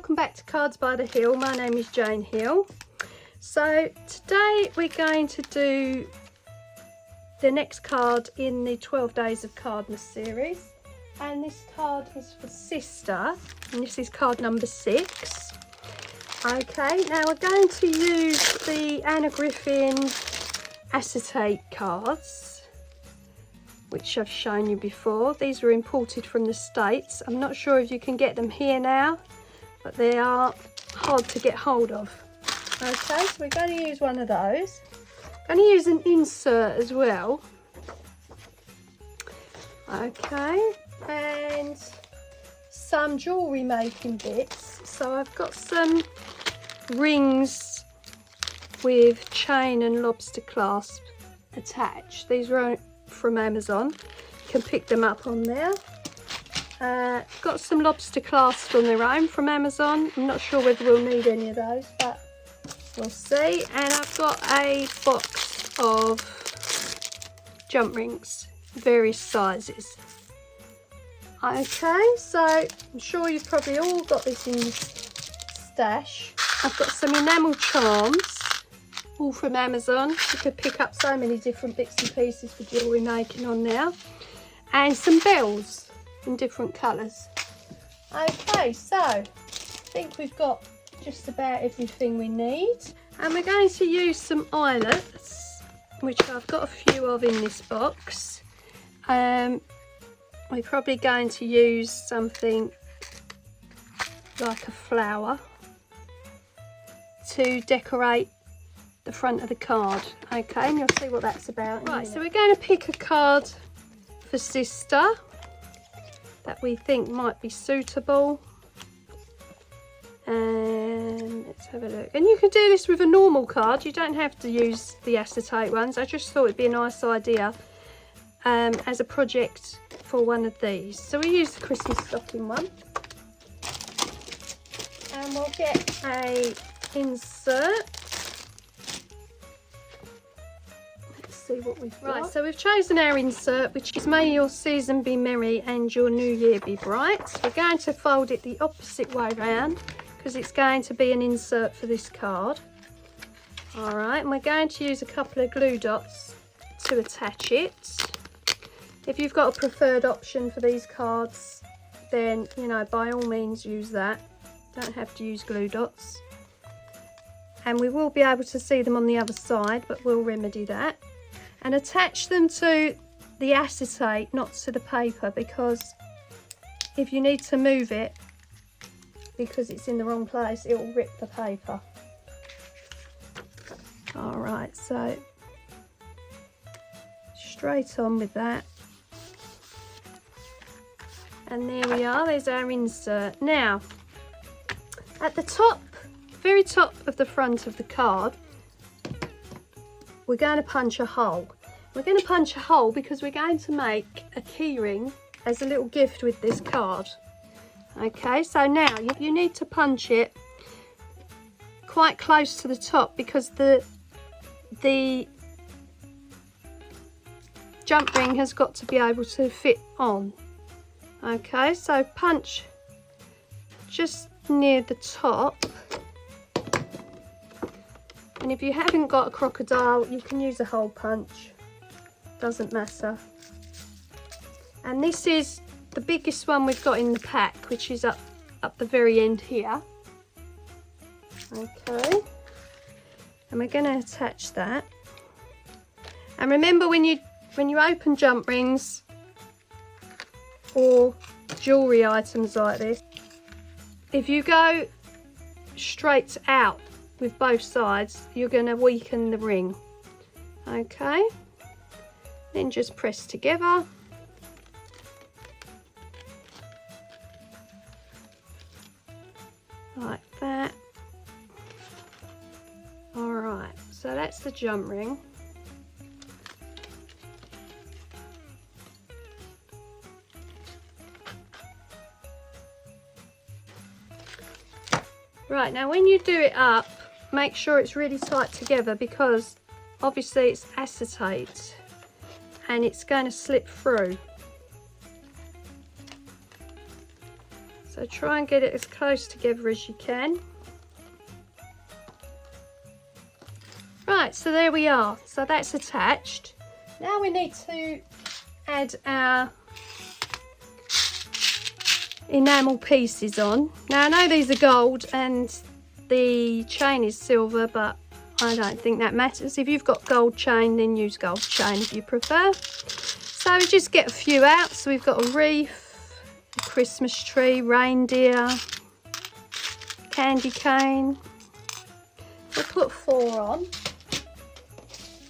welcome back to Cards by the Hill. My name is Jane Hill. So today we're going to do the next card in the 12 Days of Cardmas series, and this card is for Sister, and this is card number 6. Okay, now we're going to use the Anna Griffin Acetate cards, which I've shown you before. These were imported from the States. I'm not sure if you can get them here now, but they are hard to get hold of. Okay, so we're going to use one of those. I'm going to use an insert as well. Okay, and some jewellery making bits. So I've got some rings with chain and lobster clasp attached. These were from Amazon. You can pick them up on there. Got some lobster clasps on their own from Amazon. I'm not sure whether we'll need any of those, but we'll see. And I've got a box of jump rings, various sizes. Okay, so I'm sure you've probably all got this in your stash. I've got some enamel charms, all from Amazon. You could pick up so many different bits and pieces for jewellery making on now. And some bells in different colours. Okay, so I think we've got just about everything we need. And we're going to use some eyelets, which I've got a few of in this box. We're probably going to use something like a flower to decorate the front of the card. Okay, and you'll see what that's about. Right, so we're going to pick a card for Sister that we think might be suitable. And let's have a look. And you can do this with a normal card. You don't have to use the acetate ones. I just thought it'd be a nice idea as a project for one of these. So we use the Christmas stocking one. And we'll get a insert. Let's see what we've got. Right, so we've chosen our insert, which is May your season be merry and your new year be bright. We're going to fold it the opposite way round because it's going to be an insert for this card. All right, and we're going to use a couple of glue dots to attach it. If you've got a preferred option for these cards, then, you know, by all means use that. Don't have to use glue dots. And we will be able to see them on the other side, but we'll remedy that. And attach them to the acetate, not to the paper, because if you need to move it, because it's in the wrong place, it will rip the paper. All right, so straight on with that. And there we are, there's our insert. Now, at the top, very top of the front of the card, we're going to punch a hole. We're going to punch a hole because we're going to make a key ring as a little gift with this card. Okay, so now you need to punch it quite close to the top because the jump ring has got to be able to fit on. Okay, so punch just near the top. And if you haven't got a crocodile, you can use a hole punch. Doesn't matter. And this is the biggest one we've got in the pack, which is up the very end here. Okay. And we're going to attach that. And remember, when you open jump rings or jewellery items like this, if you go straight out with both sides, you're going to weaken the ring. Okay, then just press together. Like that. All right, so that's the jump ring. Right, now when you do it up, make sure it's really tight together because obviously it's acetate and it's going to slip through. So try and get it as close together as you can. Right, so there we are. So that's attached. Now we need to add our enamel pieces on. Now I know these are gold and the chain is silver, but I don't think that matters. If you've got gold chain, then use gold chain if you prefer. So we just get a few out. So we've got a wreath, a Christmas tree, reindeer, candy cane. We'll put 4 on.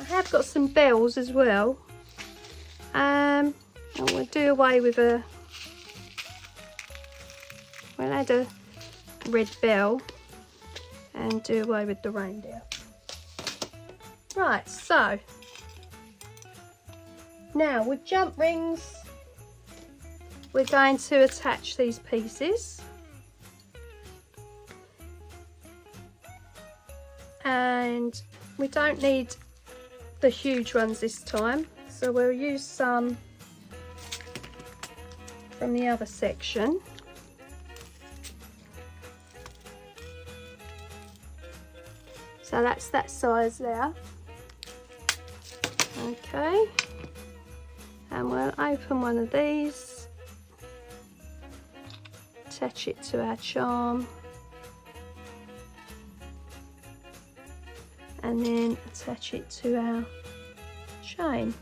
I have got some bells as well. And we'll do away with we'll add a red bell and do away with the reindeer. Right, so now with jump rings, we're going to attach these pieces. And we don't need the huge ones this time, so we'll use some from the other section. So that's that size there. Okay, and we'll open one of these, attach it to our charm, and then attach it to our chain.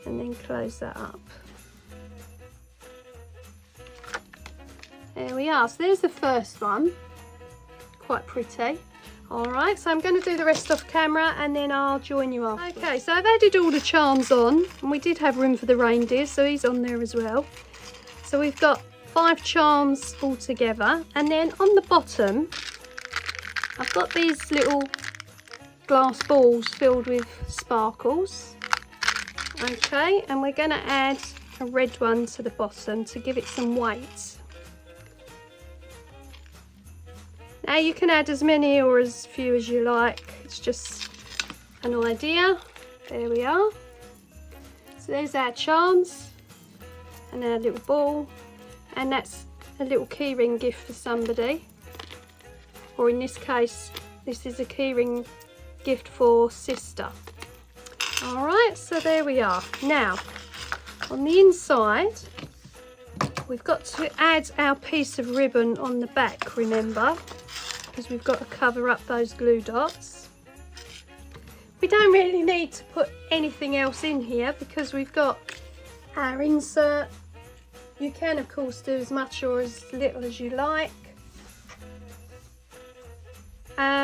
And then close that up. There we are. So there's the first one. Quite pretty. Alright, so I'm going to do the rest off camera and then I'll join you after. Okay, so I've added all the charms on, and we did have room for the reindeer, so he's on there as well. So we've got 5 charms all together, and then on the bottom I've got these little glass balls filled with sparkles. Okay, and we're going to add a red one to the bottom to give it some weight. Now you can add as many or as few as you like, it's just an idea. There we are. So there's our charms and our little ball, and that's a little keyring gift for somebody, or in this case this is a keyring gift for sister. Alright, so there we are. Now on the inside we've got to add our piece of ribbon on the back, remember, because we've got to cover up those glue dots. We don't really need to put anything else in here because we've got our insert. You can of course do as much or as little as you like.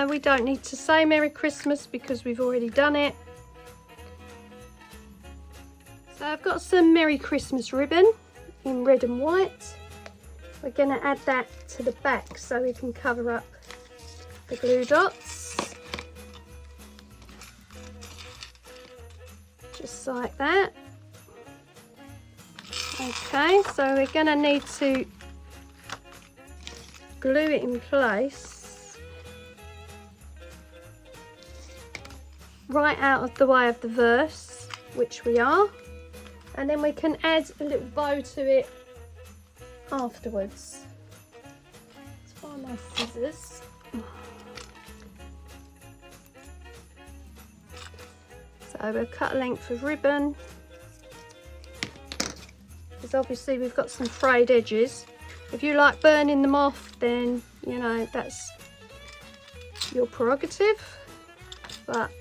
We don't need to say Merry Christmas because we've already done it. So I've got some Merry Christmas ribbon in red and white. We're going to add that to the back so we can cover up the glue dots. Just like that. Okay, so we're going to need to glue it in place right out of the way of the verse, which we are, and then we can add a little bow to it afterwards. Let's find my scissors. So we'll cut a length of ribbon, because obviously we've got some frayed edges. If you like burning them off, then you know that's your prerogative, but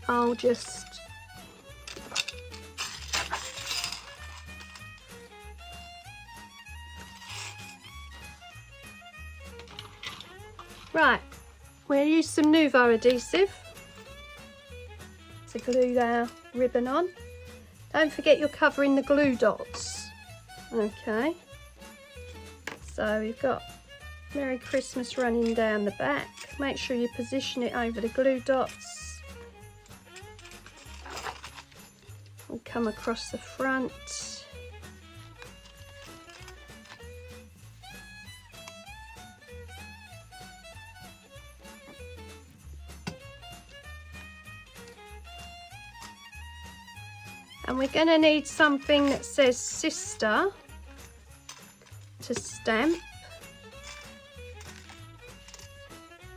I'll just right, we'll use some Nouveau adhesive to glue our ribbon on. Don't forget you're covering the glue dots. Okay, so we've got Merry Christmas running down the back. Make sure you position it over the glue dots and come across the front. And we're going to need something that says sister to stamp.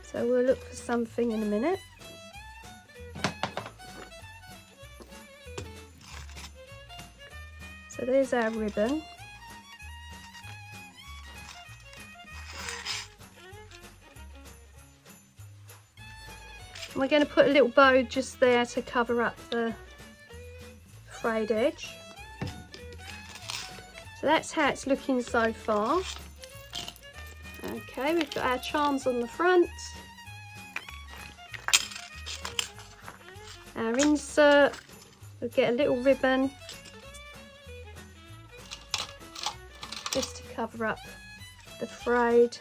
So we'll look for something in a minute. So there's our ribbon. And we're going to put a little bow just there to cover up the frayed edge. So that's how it's looking so far. Okay, we've got our charms on the front. Our insert, we'll get a little ribbon just to cover up the frayed.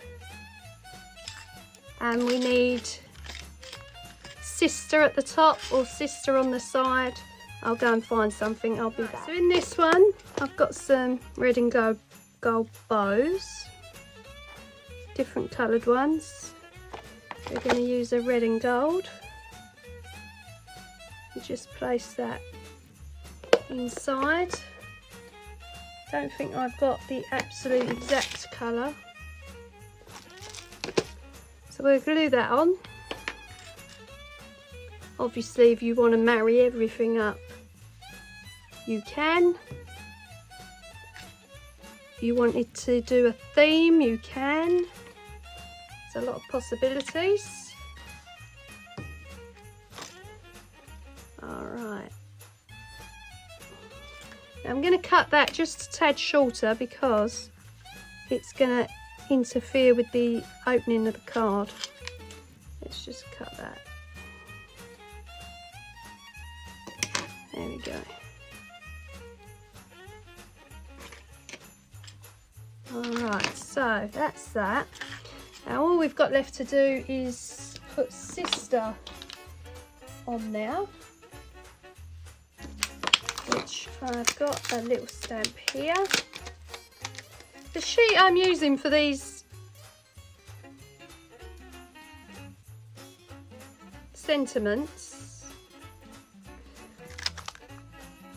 And we need sister at the top or sister on the side. I'll go and find something, I'll be back. So in this one, I've got some red and gold bows, different coloured ones. We're going to use a red and gold. And just place that inside. Don't think I've got the absolute exact colour. So we'll glue that on. Obviously, if you want to marry everything up, you can. If you wanted to do a theme, you can. There's a lot of possibilities. Alright. I'm going to cut that just a tad shorter because it's going to interfere with the opening of the card. Let's just cut that. There we go. Alright, so that's that. Now all we've got left to do is put sister on now, which I've got a little stamp here. The sheet I'm using for these sentiments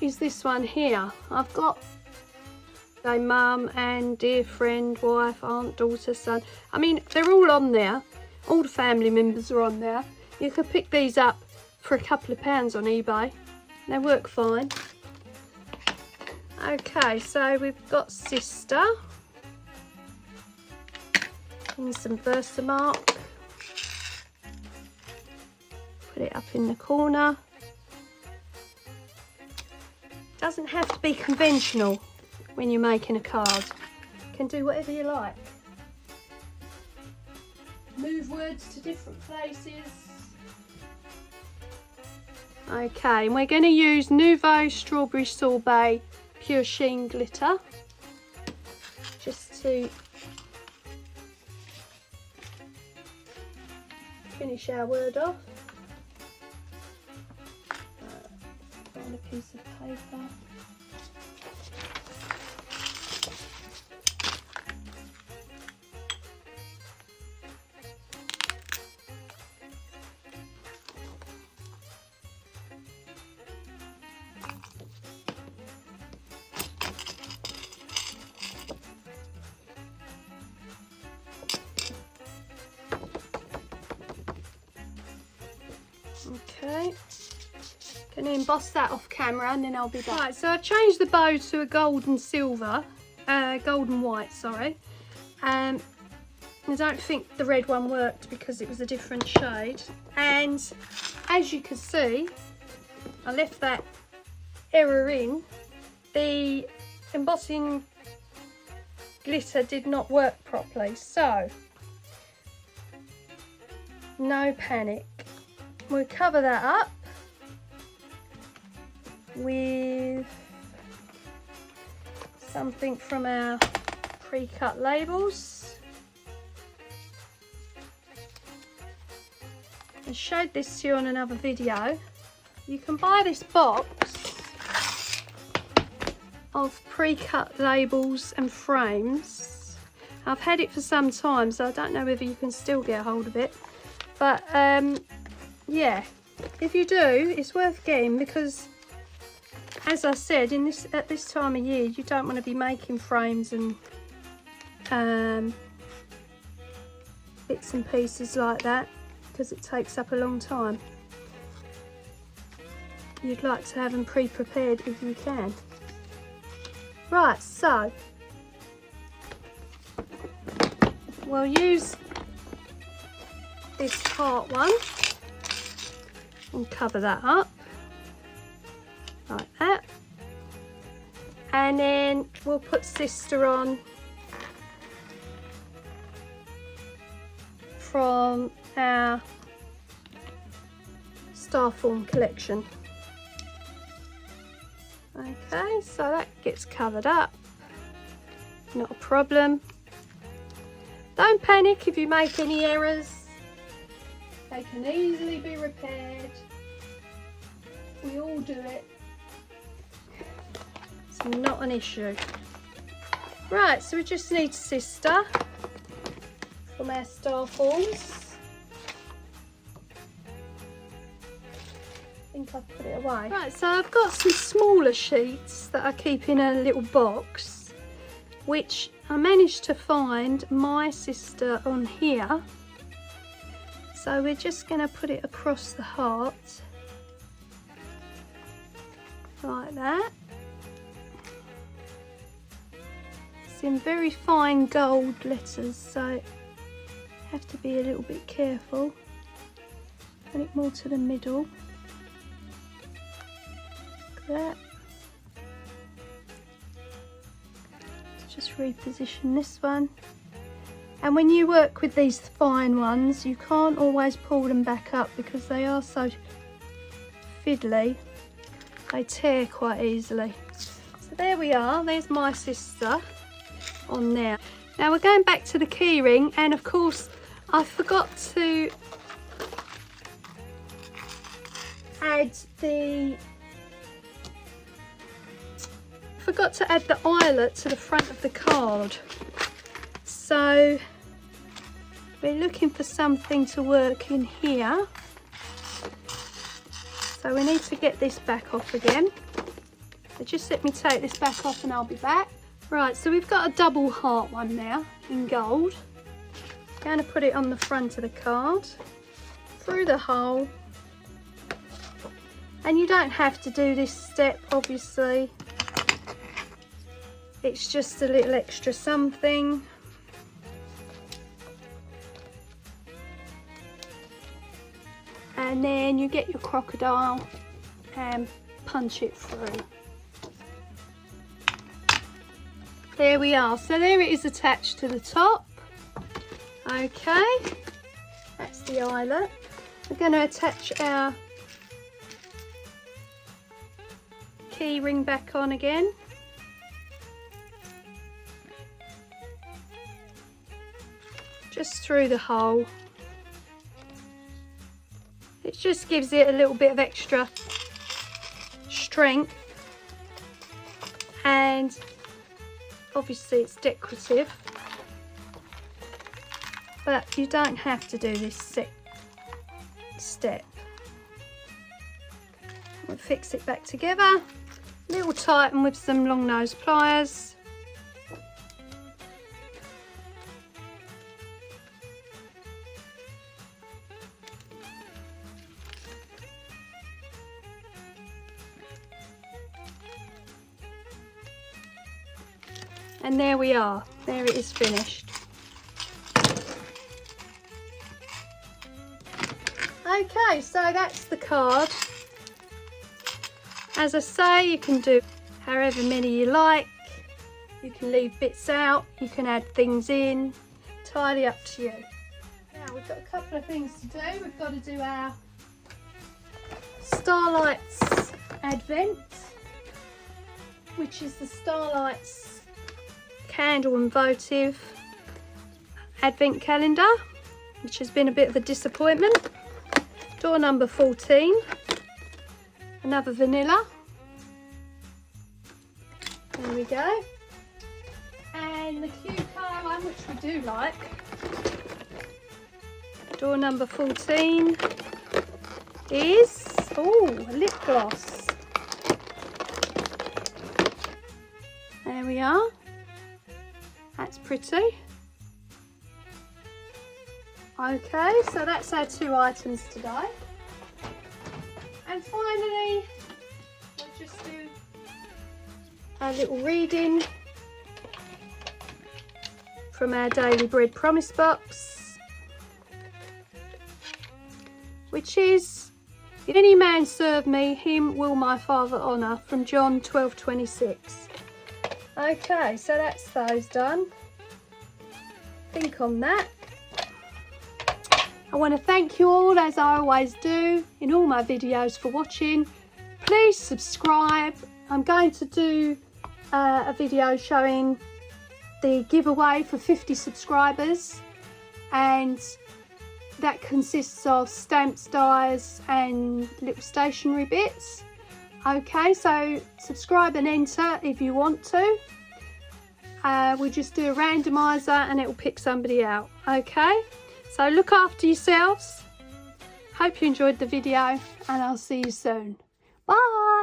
is this one here. I've got my mum and dear friend, wife, aunt, daughter, son. I mean, they're all on there. All the family members are on there. You could pick these up for a couple of pounds on eBay. They work fine. Okay, so we've got sister and some Versamark. Put it up in the corner. Doesn't have to be conventional when you're making a card. You can do whatever you like. Move words to different places. Okay, and we're going to use Nouveau Strawberry Sorbet Pure Sheen Glitter just to finish our word off. Find a piece of paper. Okay, going to emboss that off camera and then I'll be back. Right, so I've changed the bow to a gold and silver, gold and white, sorry. I don't think the red one worked because it was a different shade. And as you can see, I left that error in. The embossing glitter did not work properly, so no panic. We'll cover that up with something from our pre-cut labels. I showed this to you on another video. You can buy this box of pre-cut labels and frames. I've had it for some time, so I don't know whether you can still get a hold of it, but yeah, if you do, it's worth getting because as I said, at this time of year, you don't want to be making frames and bits and pieces like that, because it takes up a long time. You'd like to have them pre-prepared if you can. Right, so we'll use this heart one and cover that up like that, and then we'll put sister on from our Starform collection. Okay, so that gets covered up, not a problem. Don't panic if you make any errors, they can easily be repaired. We all do it. It's not an issue. Right, so we just need sister from our Starforms. I think I've put it away. Right, so I've got some smaller sheets that I keep in a little box, which I managed to find my sister on here. So we're just going to put it across the heart like that. It's in very fine gold letters, so have to be a little bit careful. Put it more to the middle. Like that. Let's just reposition this one. And when you work with these fine ones, you can't always pull them back up because they are so fiddly. They tear quite easily. So there we are, there's my sister on there. Now we're going back to the keyring, and of course I forgot to add the eyelet to the front of the card. So we're looking for something to work in here. So we need to get this back off again. So just let me take this back off and I'll be back. Right, so we've got a double heart one now in gold. I'm going to put it on the front of the card, through the hole. And you don't have to do this step, obviously. It's just a little extra something. And then you get your crocodile and punch it through. There we are. So there it is attached to the top. Okay, that's the eyelet. We're going to attach our key ring back on again. Just through the hole. It just gives it a little bit of extra strength, and obviously it's decorative, but you don't have to do this step. We'll fix it back together, little tighten with some long nose pliers. And there we are, there it is finished. Okay, so that's the card. As I say, you can do however many you like. You can leave bits out, you can add things in, entirely up to you. Now we've got a couple of things to do. We've got to do our Starlights Advent, which is the Starlights candle and votive advent calendar, which has been a bit of a disappointment. Door number 14, another vanilla. There we go. And the cue colour one, which we do like. Door number 14 is, oh, a lip gloss. There we are. That's pretty. Okay, so that's our 2 items today. And finally, I'll just do a little reading from our Daily Bread Promise Box, which is, if any man serve me, him will my Father honour, from John 12:26. Okay, so that's those done. Think on that. I want to thank you all, as I always do in all my videos, for watching. Please subscribe. I'm going to do a video showing the giveaway for 50 subscribers, and that consists of stamps, dies and little stationery bits. Okay, so subscribe and enter if you want to. We'll just do a randomizer and it will pick somebody out. Okay, so look after yourselves. Hope you enjoyed the video, and I'll see you soon. Bye.